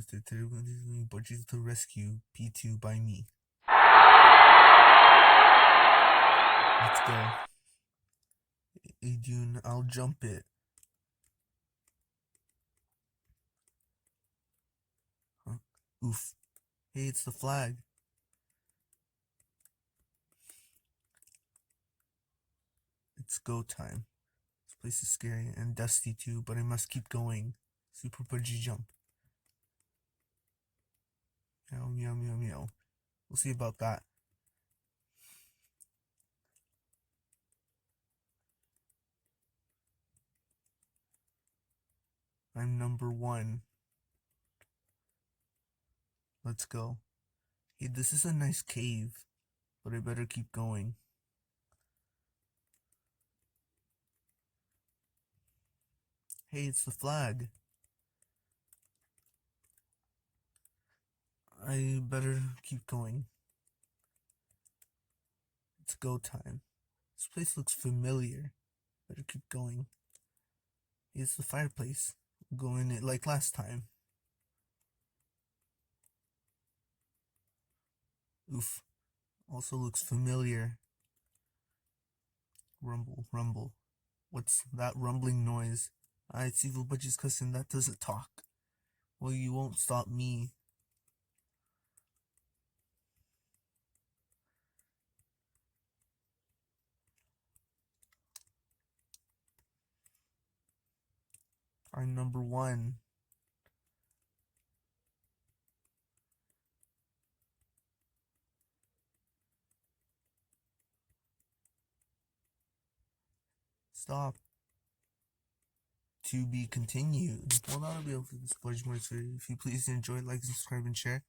Marx did Budgie to rescue P2 by me. Let's go. Hey, June, I'll jump it. Huh? Oof. Hey, it's the flag. It's go time. This place is scary and dusty too, but I must keep going. Super Budgie jump. Meow, meow, meow, meow. We'll see about that. I'm number 1. Let's go. Hey, this is a nice cave, but I better keep going. Hey, it's the flag. I better keep going. It's go time. This place looks familiar. Better keep going. Hey, it's the fireplace. We'll go in it like last time. Oof. Also looks familiar. Rumble, rumble. What's that rumbling noise? It's Evil Budgie's cousin that doesn't talk. Well, you won't stop me. I'm number 1. Stop. To be continued. Well, that'll be all for this Budgie Marx video. If you please enjoy, like, subscribe, and share.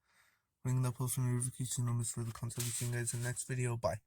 Ring that post notification numbers for the content. We'll see you guys in the next video. Bye.